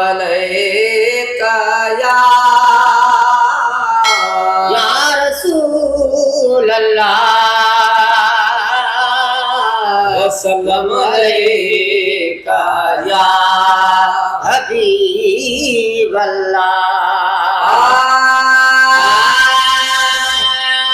अलैका या रसूल अल्लाह सल्लम अलैका या हबीब अल्लाह।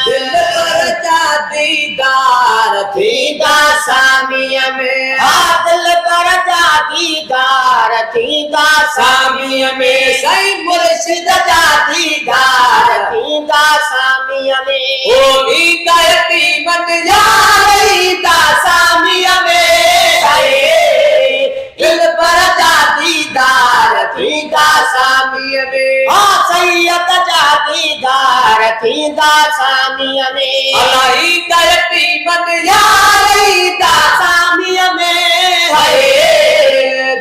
दिल करता दीदार थींदा सामीअ में, दिल करता दीदार थींदा सामीअ में सही मुर्शिद जा दीदार थींदा सामीअ में। ओ ईदा यतीमन यार ईदा सामीअ में, दिल करता दीदार थींदा सामीअ में। सैयद जा दीदार थींदा सामीअ में। अला ईदा यतीमन यार ईदा सामीअ में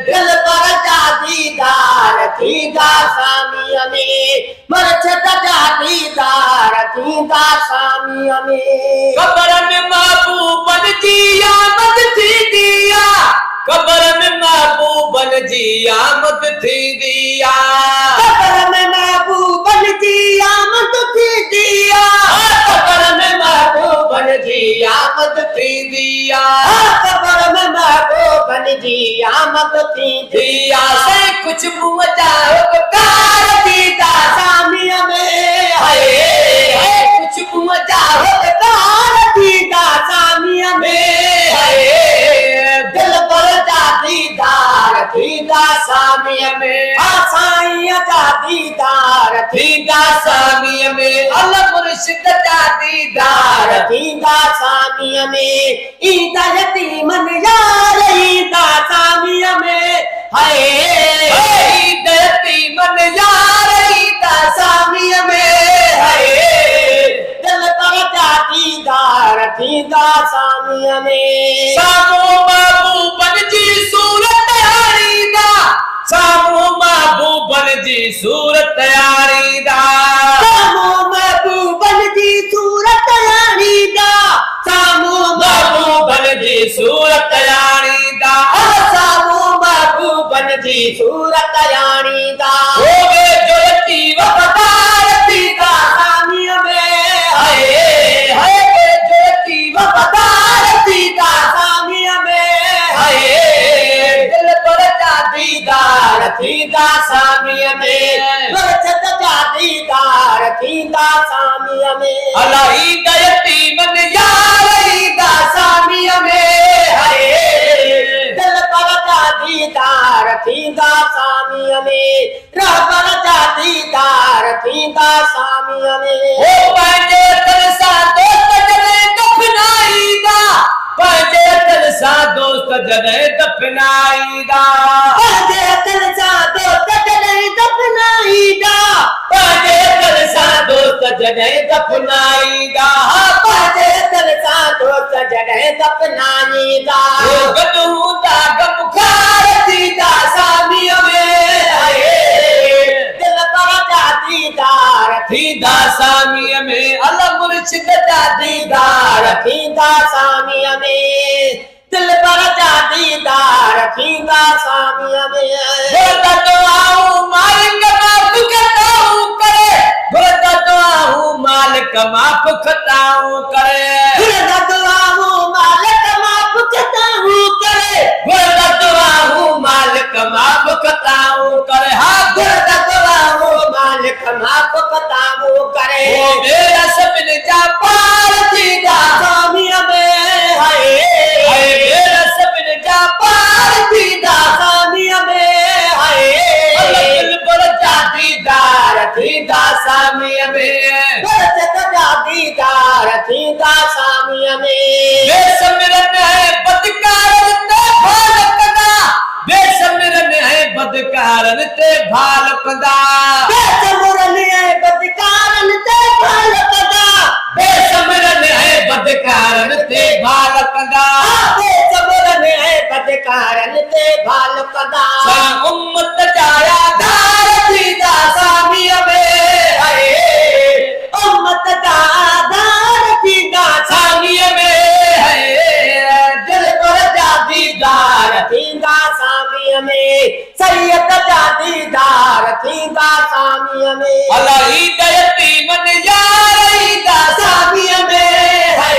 दिल करता दीदार थींदा सामीअ में। मुर्शिद जा दीदार थींदा सामीअ में। कबर में महबूबन जी आमद थी दिया, कबर में महबूबन जी आमद थी दिया, कबर में महबूबन जी आमद थी दिया, कबर में महबूबन जी आमद थी दिया, कबर में महबूबन जी आमद थी दिया से कुछ मुझाओ कार दीदा सामीअ में। कुछ मुझाओ कार दीदा सामीअ में। दिल करता दीदार थींदा सामीअ में। साईं जा दीदार थींदा सामीअ में, अल्लाह मुर्शिद जा दीदार थींदा सामीअ में। ईदा यतीमन यार ईदा सामीअ में। ईदा यतीमन यार ईदा सामीअ में दिल करता दीदार थींदा सामीअ में। सामो महबूबन जी सूरत यारीदा, सामो महबूबन जी सूरत यारीदा, सामो महबूबन जी सूरत यारीदा, सामो महबूबन जी सूरत यारीदा, सामो महबूबन जी सूरत यारीदा। हो गए जो यती वफादार थींदा सामीअ में जो यती वफादार थींदा सामीअ में। दिल करता दीदार थींदा सामीअ में। मुर्शिद जा दीदार थींदा सामीअ में। अला ईदा यतीमन यार ईदा सामीअ में दिल करता दीदार थींदा सामीअ में। रहबर जा दीदार थींदा सामीअ में। ओ पंहिंजे दिल सां दोस्त जॾहिं दफ़नाईंदा, पंहिंजे दिल सां दोस्त जॾहिं दफ़नाईंदा, पंहिंजे दिल सां दोस्त जॾहिं दफ़नाईंदा, पंहिंजे दिल सां दोस्त जॾहिं दफ़नाईंदा, पंहिंजे दिल सां दोस्त जॾहिं दफ़नाईंदा। गॾु हूंदा गमख़ार थींदा सामीअ में, दिल करता दीदार थींदा सामीअ में, अल्लाह मुर्शिद जा दीदार थींदा सामीअ में। दिल करता दीदार थींदा सामीअ में। घुरदा दुआऊं मालिक माफ़ खताऊं करे, घुरदा दुआऊं मालिक माफ़ खताऊं करे, घुरदा दुआऊं मालिक माफ़ खताऊं करे, घुरदा दुआऊं मालिक माफ़ खताऊं करे, हा घुरदा दुआऊं मालिक माफ़ खताऊं करे। ओ मेरा सभिनी जा पार थींदा सामीअ में मेरा सभिनी जा पार थींदा सामीअ में अल्लाह दिल करता दीदार थींदा सामीअ में, मुर्शिद जा दीदार थींदा सामीअ में। बेसमिरन है बदकारन ते भाल कंदा, बेसमिरन है बदकारन ते भाल कंदा, बेसमिरन है बदकारन ते भाल कंदा, बेसमिरन है बदकारन ते भाल कंदा, बेसमिरन है बदकारन ते भाल कंदा। उम्मत जा यादार थींदा सामीअ में, उम्मत जा दार थींदा सामीअ में, दिल करता दीदार थींदा सामीअ में। सैयद जा दीदार थींदा सामीअ में अल्लाह ईद यतीमन यार ईद सामीअ में है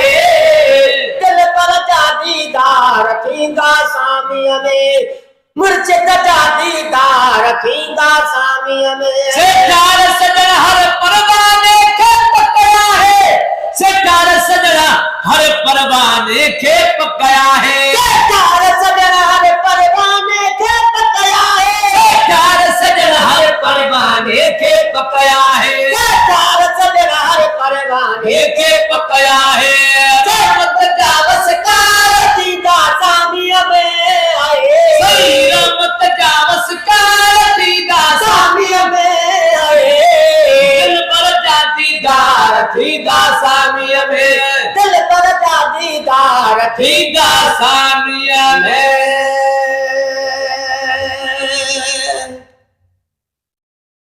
दिल पर जा दीदार थींदा सामीअ में मुर्शिद जा दीदार थींदा सामीअ में सेठार सजण हर परवाने खे पकया है सेठार सजण हर परवाने खे पकया है सेठार सजण हर परवाने खे पकया है सेठार सजण हर परवाने खे पकया है सेठार सजण हर परवाने खे पकया है रहमत जा वसकार थींदा सामीअ में आए सही रहमत जा वसकार थींदा सामीअ में आए दिल पर जा दीदार थींदा सामीअ में दिल पर जा दीदार थींदा सामीअ में